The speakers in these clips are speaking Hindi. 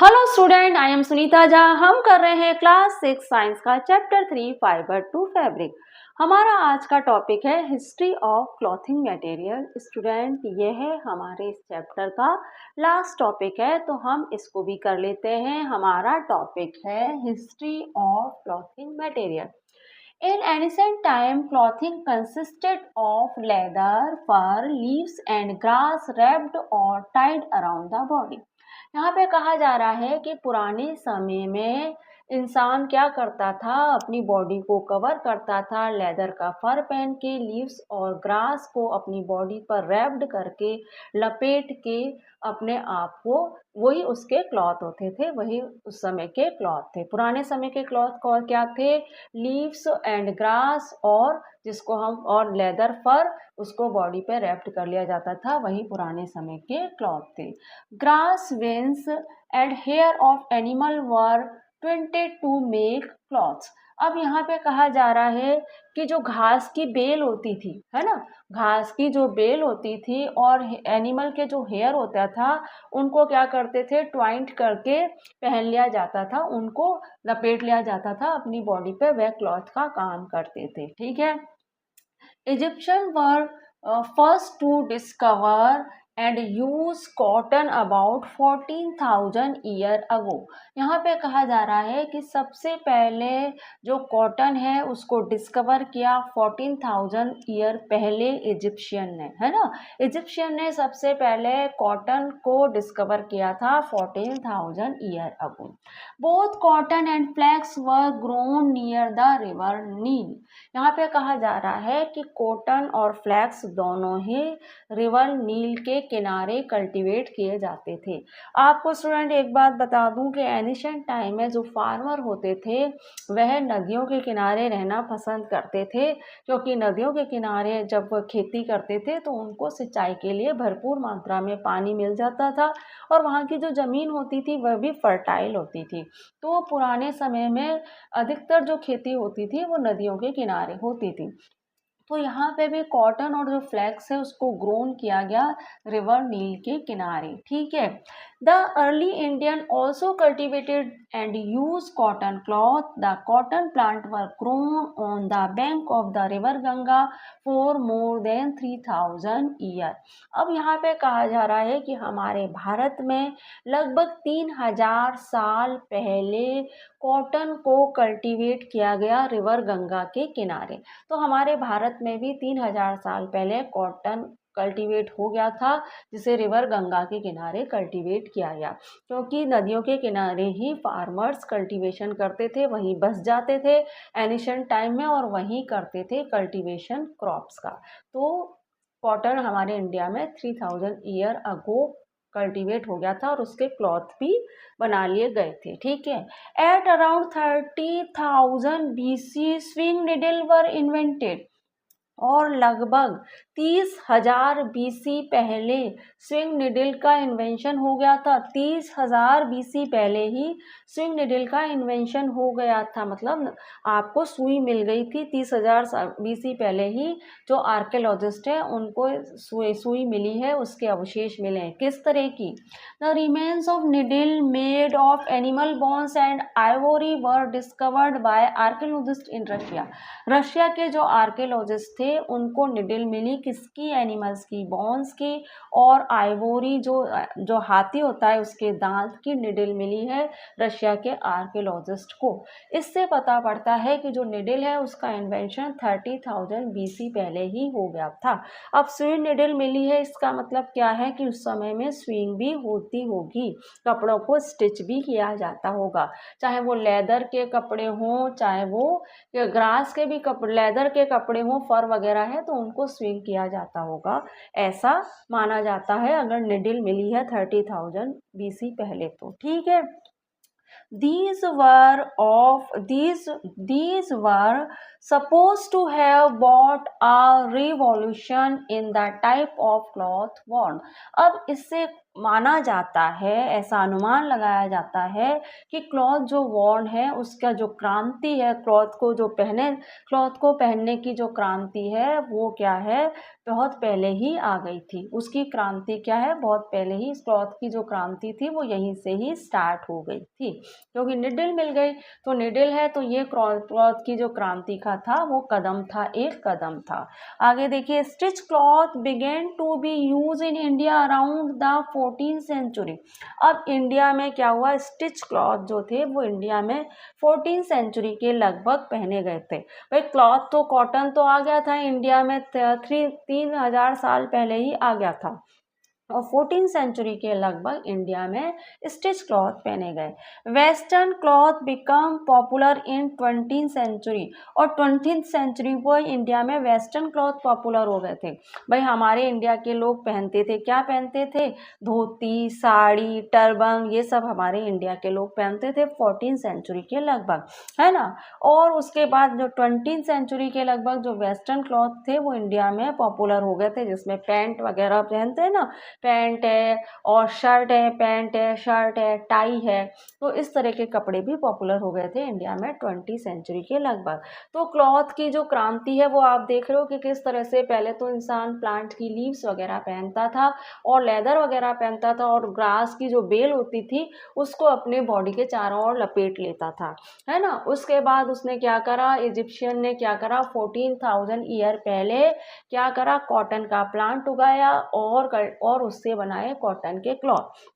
Hello student, I am Sunita Jha. हम कर रहे हैं क्लास 6 साइंस का चैप्टर 3 फाइबर टू फैब्रिक। हमारा आज का टॉपिक है history of clothing material. Student, ये है हमारे इस चैप्टर का लास्ट टॉपिक है, तो हम इसको भी कर लेते हैं। हमारा टॉपिक है history of clothing material. In ancient time, clothing consisted of leather, fur, leaves and grass wrapped or tied around the body. यहाँ पे कहा जा रहा है कि पुराने समय में इंसान क्या करता था, अपनी बॉडी को कवर करता था लेदर का फर पहन के, लीव्स और ग्रास को अपनी बॉडी पर रैप्ड करके, लपेट के अपने आप को, वही उसके क्लॉथ होते थे, वही उस समय के क्लॉथ थे। पुराने समय के क्लॉथ को क्या थे? लीव्स एंड ग्रास, और जिसको हम और लेदर फर, उसको बॉडी पे रैप्ड कर लिया जाता था, वही पुराने समय के क्लॉथ थे। Grass veins and hair of animal were twined to make cloths. अब यहाँ पे कहा जा रहा है कि जो घास की बेल होती थी, है ना, घास की जो बेल होती थी और एनिमल के जो हेयर होता था, उनको क्या करते थे? ट्वाइंट करके पहन लिया जाता था, उनको लपेट लिया जाता था अपनी बॉडी पे, वह क्लॉथ का काम करते थे। ठीक है। Egyptian were first to discover and use cotton about 14,000 year ago. यहाँ पे कहा जा रहा है कि सबसे पहले जो कॉटन है उसको डिस्कवर किया 14,000 ईयर पहले इजिप्शियन ने, है ना। इजिप्शियन ने सबसे पहले कॉटन को डिस्कवर किया था 14,000 year ago. Both cotton and flax were grown near the river Nile. यहाँ पे कहा जा रहा है कि कॉटन और फ्लैक्स दोनों ही रिवर नील के किनारे कल्टीवेट किए जाते थे। आपको स्टूडेंट एक बात बता दूं कि एनिशिएंट टाइम में जो फार्मर होते थे वह नदियों के किनारे रहना पसंद करते थे, क्योंकि नदियों के किनारे जब वह खेती करते थे तो उनको सिंचाई के लिए भरपूर मात्रा में पानी मिल जाता था, और वहाँ की जो ज़मीन होती थी वह भी फर्टाइल होती थी। तो पुराने समय में अधिकतर जो खेती होती थी वो नदियों के किनारे होती थी। तो यहाँ पे भी कॉटन और जो फ्लैक्स है उसको ग्रोन किया गया रिवर नील के किनारे। ठीक है। The early Indian also cultivated and use cotton cloth. The cotton plant were grown on the bank of the river Ganga for more than 3,000 year. अब यहाँ पे कहा जा रहा है कि हमारे भारत में लगभग 3,000 साल पहले कॉटन को कल्टीवेट किया गया रिवर गंगा के किनारे। तो हमारे भारत में भी 3,000 साल पहले कॉटन कल्टीवेट हो गया था, जिसे रिवर गंगा के किनारे कल्टीवेट किया गया, क्योंकि नदियों के किनारे ही फार्मर्स कल्टीवेशन करते थे, वहीं बस जाते थे एनिशिएंट टाइम में, और वहीं करते थे कल्टीवेशन क्रॉप्स का। तो कॉटन हमारे इंडिया में 3,000 ईयर अगो कल्टीवेट हो गया था, और उसके क्लॉथ भी बना लिए गए थे। ठीक है। At around 30,000 BC swing needle were invented. और लगभग 30,000 BC पहले स्विंग निडल का इन्वेंशन हो गया था। 30,000 BC पहले ही स्विंग निडल का इन्वेंशन हो गया था, मतलब आपको सुई मिल गई थी 30,000 BC पहले ही। जो आर्कियोलॉजिस्ट है उनको सुई मिली है, उसके अवशेष मिले हैं। किस तरह की? The remains of needle made of animal bones and ivory were discovered by archaeologist in Russia. Russia के जो आर्कियोलॉजिस्ट थे उनको निडल मिली, किसकी? एनिमल्स की, बोन्स की, और आइवोरी जो हाथी होता है उसके दांत की निडल मिली है रशिया के आर्कियोलॉजिस्ट को। इससे पता पड़ता है कि जो निडल है उसका इन्वेंशन 30,000 BC पहले ही हो गया था। अब स्विंग निडल मिली है, इसका मतलब क्या है कि उस समय में स्विंग भी होती होगी, कपड़ों को स्टिच भी किया जाता होगा, चाहे वो लेदर के कपड़े हों, चाहे वो ग्रास के भी कपड़े, लेदर के कपड़े हों, फर वगैरह है, तो उनको स्विंग किया जाता होगा, ऐसा माना जाता है अगर निडल मिली है 30,000 BC पहले तो। ठीक है। These were supposed to have brought a revolution in the type of cloth worn. अब इससे माना जाता है, ऐसा अनुमान लगाया जाता है कि क्लॉथ जो वॉर्न है उसका जो क्रांति है, क्लॉथ को पहनने की जो क्रांति है वो क्या है? बहुत पहले ही आ गई थी। उसकी क्रांति क्या है, बहुत पहले ही इस क्लॉथ की जो क्रांति थी वो यहीं से ही स्टार्ट हो गई थी, क्योंकि निडल मिल गई। तो निडल है तो ये क्लॉथ की जो क्रांति का था वो कदम था, एक कदम था। आगे देखिए, stitch cloth began to be use in India around the 14th century. अब इंडिया में क्या हुआ, स्टिच क्लॉथ जो थे वो इंडिया में 14th सेंचुरी के लगभग पहने गए थे। भाई क्लॉथ तो कॉटन तो आ गया था इंडिया में 3,000 साल पहले ही आ गया था, और 14th सेंचुरी के लगभग इंडिया में स्टिच क्लॉथ पहने गए। Western cloth become popular in 20th century, और 20th सेंचुरी को इंडिया में वेस्टर्न क्लॉथ पॉपुलर हो गए थे। भाई हमारे इंडिया के लोग पहनते थे, क्या पहनते थे, धोती, साड़ी, टर्बन, ये सब हमारे इंडिया के लोग पहनते थे 14th सेंचुरी के लगभग, है ना। और उसके बाद जो 20th सेंचुरी के लगभग जो वेस्टर्न क्लॉथ थे वो इंडिया में पॉपुलर हो गए थे, जिसमें पैंट वगैरह पहनते हैं ना, पैंट है और शर्ट है, पैंट है, शर्ट है, टाई है, तो इस तरह के कपड़े भी पॉपुलर हो गए थे इंडिया में 20th सेंचुरी के लगभग। तो क्लॉथ की जो क्रांति है वो आप देख रहे हो कि किस तरह से पहले तो इंसान प्लांट की लीव्स वगैरह पहनता था और लेदर वगैरह पहनता था, और ग्रास की जो बेल होती थी उसको अपने बॉडी के चारों ओर लपेट लेता था, है ना। उसके बाद उसने क्या करा, इजिप्शियन ने क्या करा, 14,000 ईयर पहले क्या करा, कॉटन का प्लांट उगाया और उससे बनाए कॉटन के क्लॉथ।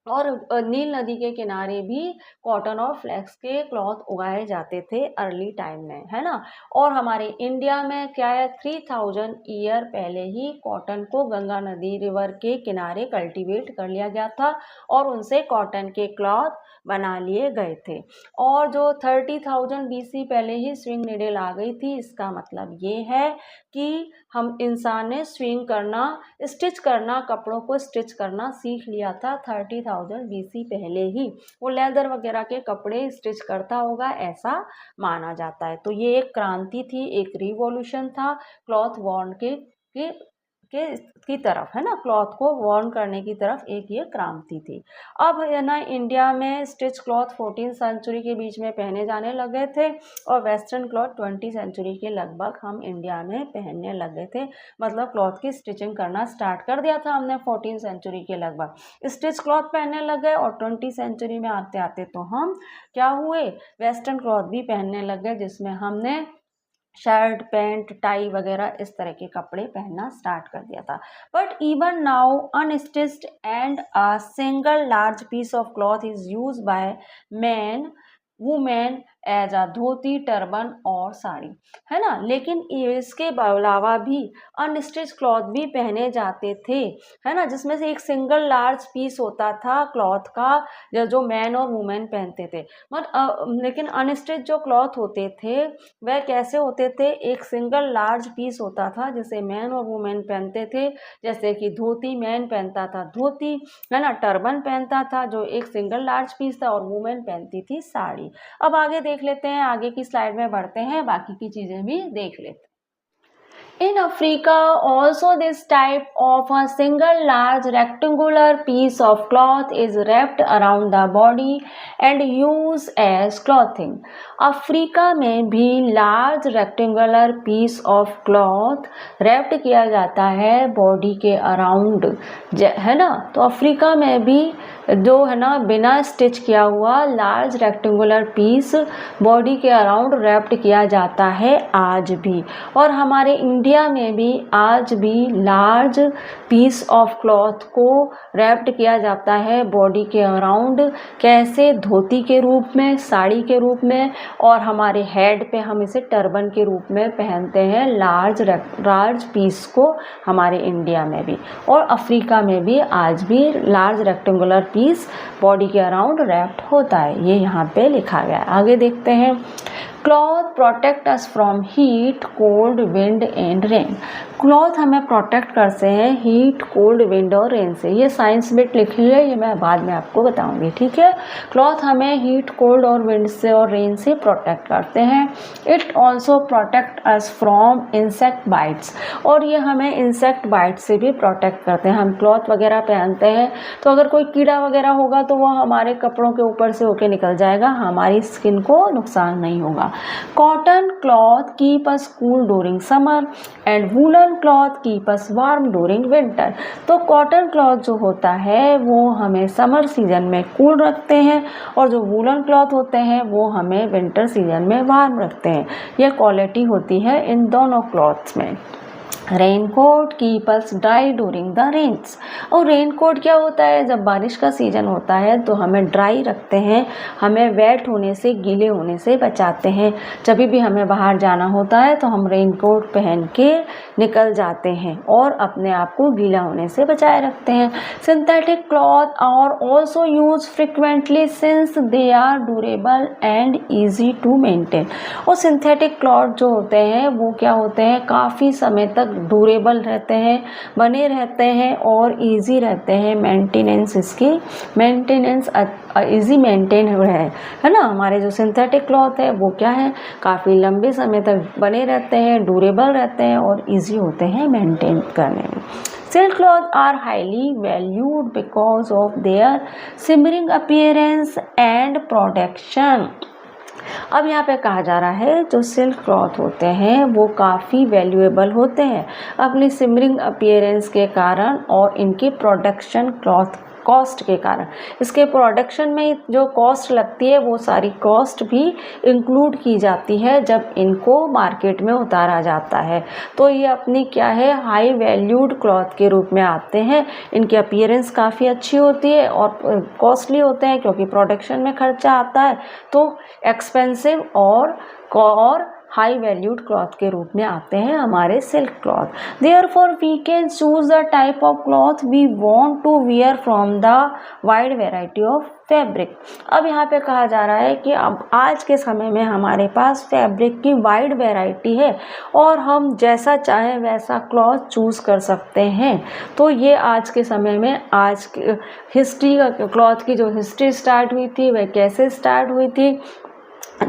और नील नदी के किनारे भी कॉटन और फ्लेक्स के क्लॉथ उगाए जाते थे अर्ली टाइम में, है ना। और हमारे इंडिया में क्या है, 3,000 ईयर पहले ही कॉटन को गंगा नदी रिवर के किनारे कल्टीवेट कर लिया गया था और उनसे कॉटन के क्लॉथ बना लिए गए थे। और जो 30,000 BC पहले ही स्विंग नीडल आ गई थी, इसका मतलब ये है कि हम इंसान ने स्विंग करना, स्टिच करना, कपड़ों को स्टिच करना सीख लिया था 30,000 BC पहले ही। वो लेदर वगैरह के कपड़े स्टिच करता होगा ऐसा माना जाता है। तो ये एक क्रांति थी, एक रिवॉल्यूशन था क्लॉथ वॉर्न के की तरफ, है ना, क्लॉथ को वॉर्न करने की तरफ एक ये क्रांति थी। अब है ना, इंडिया में स्टिच क्लॉथ 14th सेंचुरी के बीच में पहने जाने लगे थे और वेस्टर्न क्लॉथ 20th सेंचुरी के लगभग हम इंडिया में पहनने लगे थे। मतलब क्लॉथ की स्टिचिंग करना स्टार्ट कर दिया था हमने 14th सेंचुरी के लगभग, स्टिच क्लॉथ पहनने लगे। और 20th सेंचुरी में आते आते तो हम क्या हुए, वेस्टर्न क्लॉथ भी पहनने लगे, जिसमें हमने शर्ट, पैंट, टाई वगैरह इस तरह के कपड़े पहनना स्टार्ट कर दिया था। But even now unstitched and a single large piece of cloth is use by man, women as a dhoti, turban और साड़ी, है ना। लेकिन इसके अलावा भी अनस्टिच क्लॉथ भी पहने जाते थे, है ना, जिसमें से एक सिंगल लार्ज पीस होता था क्लॉथ का जो मैन और वुमेन पहनते थे। लेकिन अनस्टिच जो क्लॉथ होते थे वह कैसे होते थे, एक सिंगल लार्ज पीस होता था जिसे मैन और वुमेन पहनते थे। जैसे कि धोती, मैन पहनता था धोती, है ना, टर्बन पहनता था जो एक सिंगल लार्ज पीस था, और वुमेन पहनती थी साड़ी। अब आगे देख लेते हैं, आगे की स्लाइड में बढ़ते हैं, बाकी की चीजें भी देख लेते हैं। In Africa, also this type of a single large rectangular piece of cloth is wrapped around the body and used as clothing. Africa में भी large rectangular piece of cloth wrapped किया जाता है बॉडी के अराउंड, है ना। तो अफ्रीका में भी जो है ना बिना स्टिच किया हुआ लार्ज रेक्टेंगुलर पीस बॉडी के अराउंड रैप्ड किया जाता है आज भी। और हमारे इंडिया में भी आज भी लार्ज पीस ऑफ क्लॉथ को रैप्ड किया जाता है बॉडी के अराउंड, कैसे, धोती के रूप में, साड़ी के रूप में, और हमारे हेड पे हम इसे टर्बन के रूप में पहनते हैं लार्ज पीस को हमारे इंडिया में भी। और अफ्रीका में भी आज भी लार्ज रेक्टेंगुलर पीस बॉडी के अराउंड रैप्ड होता है, ये यहाँ पे लिखा गया है। आगे देखते हैं, cloth protect us from heat, cold, wind and rain. Cloth हमें प्रोटेक्ट करते हैं हीट, कोल्ड, विंड और रेन से। ये साइंस बिट लिखी है, ये मैं बाद में आपको बताऊंगी, ठीक है। क्लॉथ हमें हीट, कोल्ड और विंड से और रेन से प्रोटेक्ट करते हैं। It also protect us from insect bytes, और ये हमें इंसेक्ट बाइट से भी प्रोटेक्ट करते हैं। हम क्लॉथ वगैरह पहनते हैं तो अगर कोई कीड़ा वगैरह होगा तो वो हमारे कपड़ों के ऊपर से होके निकल जाएगा, हमारी स्किन को नुकसान नहीं होगा। Cotton cloth keep us cool during summer and woollen cloth keep us warm during winter. तो कॉटन क्लॉथ जो होता है वो हमें समर सीजन में कूल रखते हैं और जो वूलन क्लॉथ होते हैं वो हमें विंटर सीजन में वार्म रखते हैं। यह क्वालिटी होती है इन दोनों क्लॉथ्स में। Raincoat keep us dry during the rains. और रेनकोट क्या होता है, जब बारिश का सीज़न होता है तो हमें ड्राई रखते हैं, हमें वेट होने से, गीले होने से बचाते हैं। जब भी हमें बाहर जाना होता है तो हम रेनकोट पहन के निकल जाते हैं और अपने आप को गीला होने से बचाए रखते हैं। Synthetic cloth are also use frequently since they are durable and easy to maintain. और सिंथेटिक क्लॉथ जो होते हैं वो क्या होते हैं, काफ़ी समय तक ड्यूरेबल रहते हैं, बने रहते हैं और इजी रहते हैं। मेंटेनेंस, इसकी मेंटेनेंस इजी मेंटेन है ना। हमारे जो सिंथेटिक क्लॉथ है वो क्या है, काफ़ी लंबे समय तक बने रहते हैं, ड्यूरेबल रहते हैं और इजी होते हैं मेंटेन करने में। Silk cloth are highly valued because of their shimmering appearance and protection. अब यहाँ पे कहा जा रहा है जो सिल्क क्लॉथ होते हैं वो काफ़ी वैल्यूएबल होते हैं अपनी सिमरिंग अपीयरेंस के कारण और इनकी प्रोडक्शन क्लॉथ कॉस्ट के कारण। इसके प्रोडक्शन में जो कॉस्ट लगती है वो सारी कॉस्ट भी इंक्लूड की जाती है जब इनको मार्केट में उतारा जाता है। तो ये अपनी क्या है, हाई वैल्यूड क्लॉथ के रूप में आते हैं। इनकी अपीयरेंस काफ़ी अच्छी होती है और कॉस्टली होते हैं क्योंकि प्रोडक्शन में खर्चा आता है, तो एक्सपेंसिव और हाई वैल्यूड क्लॉथ के रूप में आते हैं हमारे silk cloth. Therefore we can choose the type of cloth we want to wear from the wide variety of fabric. अब यहाँ पे कहा जा रहा है कि अब आज के समय में हमारे पास फैब्रिक की वाइड वैरायटी है और हम जैसा चाहें वैसा क्लॉथ चूज़ कर सकते हैं। तो ये आज के समय में, आज हिस्ट्री क्लॉथ की जो हिस्ट्री स्टार्ट हुई थी वह कैसे स्टार्ट हुई थी,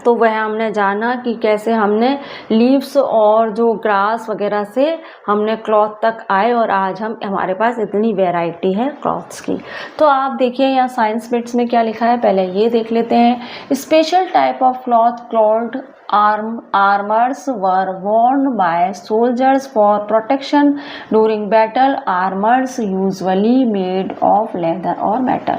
तो वह हमने जाना कि कैसे हमने लीव्स और जो ग्रास वगैरह से हमने क्लॉथ तक आए और आज हमारे पास इतनी वैरायटी है क्लॉथ्स की। तो आप देखिए यहाँ साइंस बिट्स में क्या लिखा है, पहले ये देख लेते हैं। Special type of cloth called armors were worn by soldiers for protection during battle. Armors usually made of leather or metal.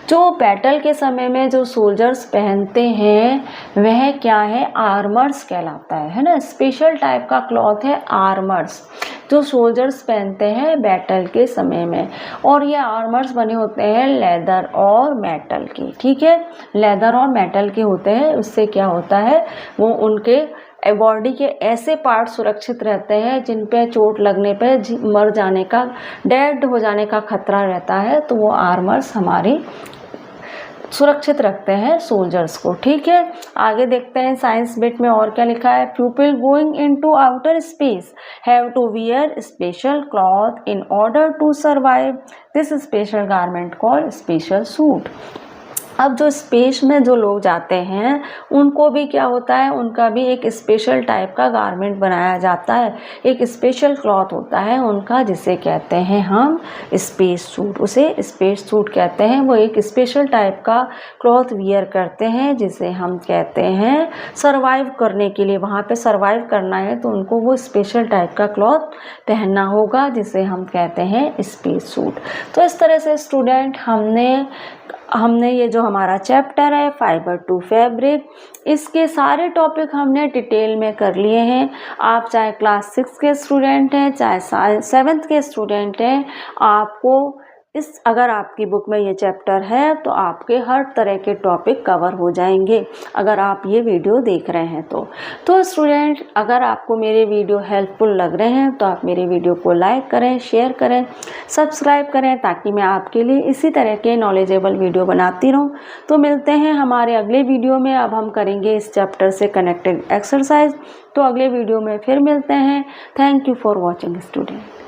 जो बैटल के समय में जो सोल्जर्स पहनते हैं वह क्या है, आर्मर्स कहलाता है ना। स्पेशल टाइप का क्लॉथ है आर्मर्स जो सोल्जर्स पहनते हैं बैटल के समय में, और ये आर्मर्स बने होते हैं लेदर और मेटल की। ठीक है, लेदर और मेटल के होते हैं। उससे क्या होता है, वो उनके बॉडी के ऐसे पार्ट सुरक्षित रहते हैं जिन पे चोट लगने पे मर जाने का, डेड हो जाने का खतरा रहता है, तो वो आर्मर्स हमारी सुरक्षित रखते हैं सोल्जर्स को। ठीक है, आगे देखते हैं साइंस बिट में और क्या लिखा है। People going into outer space have to wear special cloth in order to survive this special garment called special suit. अब जो स्पेस में जो लोग जाते हैं उनको भी क्या होता है, उनका भी एक स्पेशल टाइप का गारमेंट बनाया जाता है, एक स्पेशल क्लॉथ होता है उनका जिसे कहते हैं हम स्पेस सूट। उसे स्पेस सूट कहते हैं। वो एक स्पेशल टाइप का क्लॉथ वियर करते हैं जिसे हम कहते हैं सर्वाइव करने के लिए, वहाँ पे सर्वाइव करना है तो उनको वो स्पेशल टाइप का क्लॉथ पहनना होगा जिसे हम कहते हैं स्पेस सूट। तो इस तरह से स्टूडेंट हमने ये जो हमारा चैप्टर है फाइबर टू फैब्रिक, इसके सारे टॉपिक हमने डिटेल में कर लिए हैं। आप चाहे क्लास 6 के स्टूडेंट हैं चाहे 7th के स्टूडेंट हैं, आपको अगर आपकी बुक में ये चैप्टर है तो आपके हर तरह के टॉपिक कवर हो जाएंगे अगर आप ये वीडियो देख रहे हैं तो स्टूडेंट, अगर आपको मेरे वीडियो हेल्पफुल लग रहे हैं तो आप मेरे वीडियो को लाइक करें, शेयर करें, सब्सक्राइब करें ताकि मैं आपके लिए इसी तरह के नॉलेजेबल वीडियो बनाती रहूं। तो मिलते हैं हमारे अगले वीडियो में। अब हम करेंगे इस चैप्टर से कनेक्टेड एक्सरसाइज। तो अगले वीडियो में फिर मिलते हैं। Thank you for watching student.